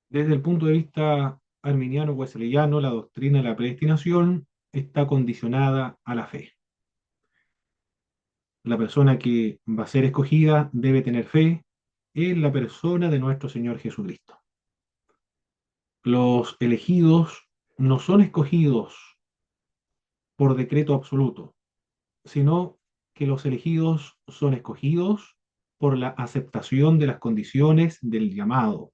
Desde el punto de vista arminiano wesleyano, la doctrina de la predestinación está condicionada a la fe. La persona que va a ser escogida debe tener fe en la persona de nuestro Señor Jesucristo. Los elegidos no son escogidos por decreto absoluto, sino que los elegidos son escogidos por la aceptación de las condiciones del llamado.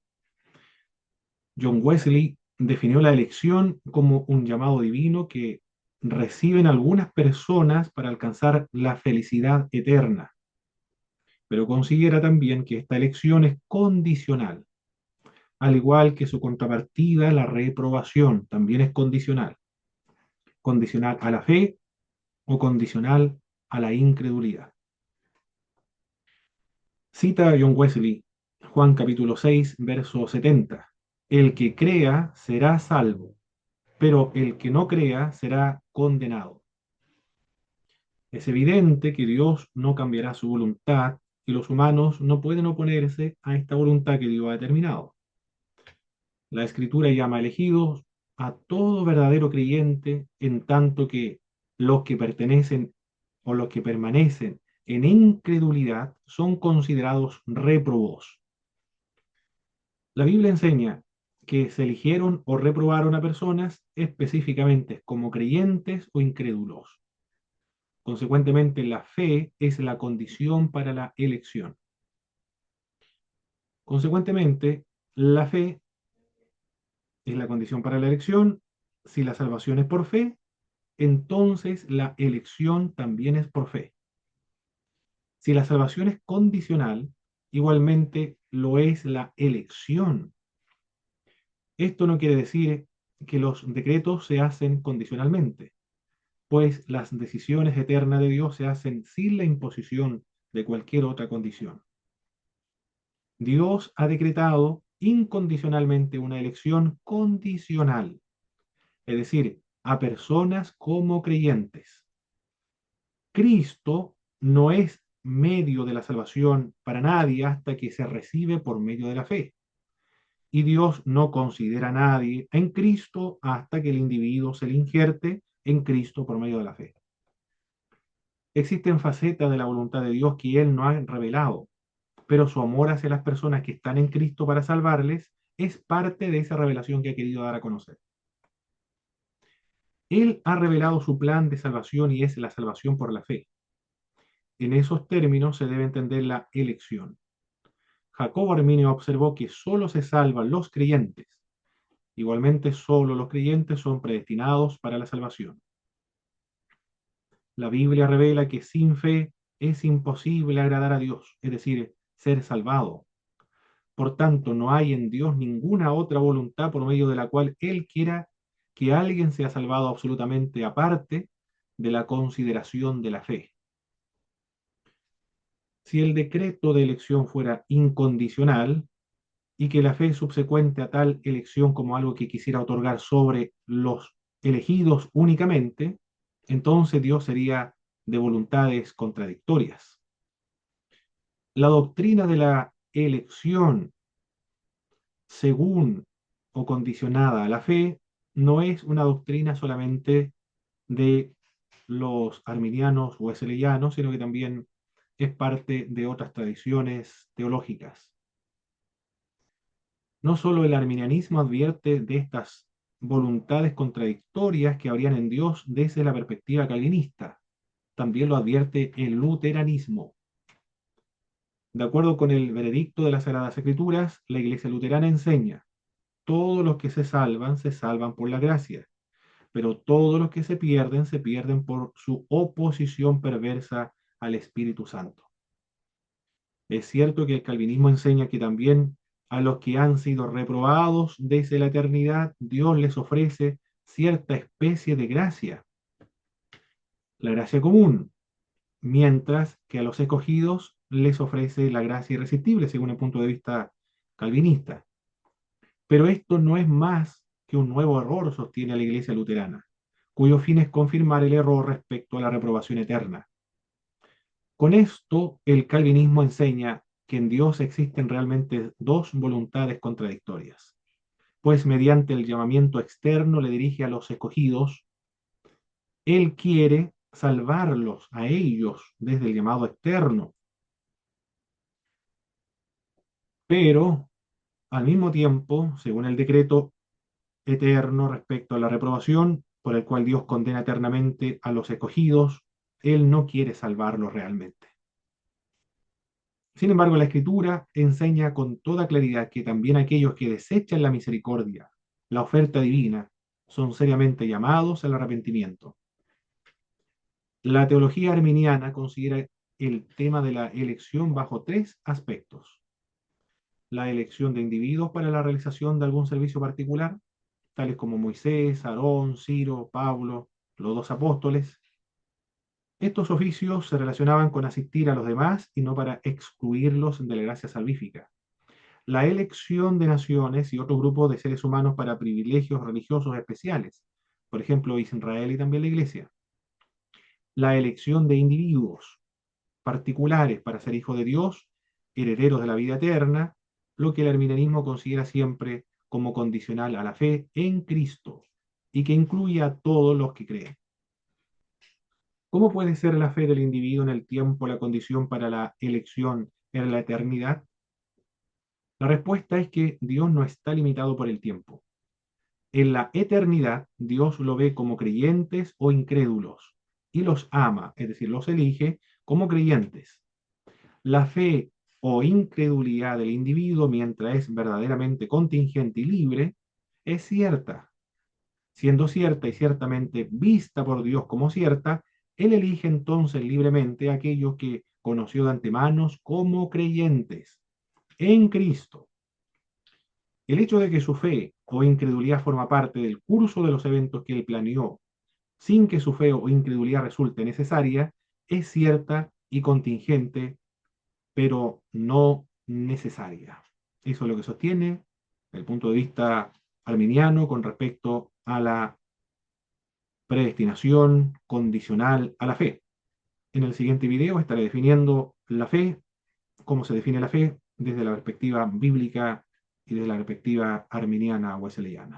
John Wesley definió la elección como un llamado divino que reciben algunas personas para alcanzar la felicidad eterna, pero considera también que esta elección es condicional, al igual que su contrapartida, la reprobación, también es condicional, condicional a la fe o condicional a la incredulidad. Cita John Wesley, Juan capítulo 6, verso 70. El que crea será salvo, pero el que no crea será condenado. Es evidente que Dios no cambiará su voluntad y los humanos no pueden oponerse a esta voluntad que Dios ha determinado. La Escritura llama elegidos a todo verdadero creyente, en tanto que los que pertenecen o los que permanecen en incredulidad son considerados réprobos. La Biblia enseña que se eligieron o reprobaron a personas específicamente como creyentes o incrédulos. Consecuentemente, la fe es la condición para la elección. Consecuentemente, la fe es la condición para la elección. Si la salvación es por fe, entonces la elección también es por fe. Si la salvación es condicional, igualmente lo es la elección. Esto no quiere decir que los decretos se hacen condicionalmente, pues las decisiones eternas de Dios se hacen sin la imposición de cualquier otra condición. Dios ha decretado incondicionalmente una elección condicional, es decir, a personas como creyentes. Cristo no es medio de la salvación para nadie hasta que se recibe por medio de la fe. Y Dios no considera a nadie en Cristo hasta que el individuo se le ingierte en Cristo por medio de la fe. Existen facetas de la voluntad de Dios que Él no ha revelado, pero su amor hacia las personas que están en Cristo para salvarles es parte de esa revelación que ha querido dar a conocer. Él ha revelado su plan de salvación y es la salvación por la fe. En esos términos se debe entender la elección. Jacobo Arminio observó que solo se salvan los creyentes. Igualmente, solo los creyentes son predestinados para la salvación. La Biblia revela que sin fe es imposible agradar a Dios, es decir, ser salvado. Por tanto, no hay en Dios ninguna otra voluntad por medio de la cual Él quiera que alguien sea salvado absolutamente aparte de la consideración de la fe. Si el decreto de elección fuera incondicional y que la fe subsecuente a tal elección como algo que quisiera otorgar sobre los elegidos únicamente, entonces Dios sería de voluntades contradictorias. La doctrina de la elección según o condicionada a la fe no es una doctrina solamente de los arminianos o wesleyanos, sino que también es parte de otras tradiciones teológicas. No solo el arminianismo advierte de estas voluntades contradictorias que habrían en Dios desde la perspectiva calvinista, también lo advierte el luteranismo. De acuerdo con el veredicto de las Sagradas Escrituras, la Iglesia luterana enseña: todos los que se salvan por la gracia, pero todos los que se pierden por su oposición perversa al Espíritu Santo. Es cierto que el calvinismo enseña que también a los que han sido reprobados desde la eternidad, Dios les ofrece cierta especie de gracia, la gracia común, mientras que a los escogidos les ofrece la gracia irresistible, según el punto de vista calvinista. Pero esto no es más que un nuevo error, sostiene la Iglesia luterana, cuyo fin es confirmar el error respecto a la reprobación eterna. Con esto, el calvinismo enseña que en Dios existen realmente dos voluntades contradictorias. pues mediante el llamamiento externo le dirige a los escogidos. Él quiere salvarlos a ellos desde el llamado externo, pero al mismo tiempo, según el decreto eterno respecto a la reprobación, por el cual Dios condena eternamente a los escogidos, Él no quiere salvarlos realmente. Sin embargo, la Escritura enseña con toda claridad que también aquellos que desechan la misericordia, la oferta divina, son seriamente llamados al arrepentimiento. La teología arminiana considera el tema de la elección bajo tres aspectos: la elección de individuos para la realización de algún servicio particular, tales como Moisés, Aarón, Ciro, Pablo, los dos apóstoles. Estos oficios se relacionaban con asistir a los demás y no para excluirlos de la gracia salvífica. La elección de naciones y otro grupo de seres humanos para privilegios religiosos especiales, por ejemplo, Israel y también la Iglesia. La elección de individuos particulares para ser hijos de Dios, herederos de la vida eterna, lo que el arminianismo considera siempre como condicional a la fe en Cristo y que incluye a todos los que creen. ¿Cómo puede ser la fe del individuo en el tiempo la condición para la elección en la eternidad? La respuesta es que Dios no está limitado por el tiempo. En la eternidad, Dios lo ve como creyentes o incrédulos y los ama, es decir, los elige como creyentes. La fe o incredulidad del individuo, mientras es verdaderamente contingente y libre, es cierta. Siendo cierta y ciertamente vista por Dios como cierta, Él elige entonces libremente a aquellos que conoció de antemano como creyentes en Cristo. El hecho de que su fe o incredulidad forma parte del curso de los eventos que Él planeó, sin que su fe o incredulidad resulte necesaria, es cierta y contingente, pero no necesaria. Eso es lo que sostiene el punto de vista arminiano con respecto a la predestinación condicional a la fe. En el siguiente video estaré definiendo la fe, cómo se define la fe desde la perspectiva bíblica y desde la perspectiva arminiana wesleyana.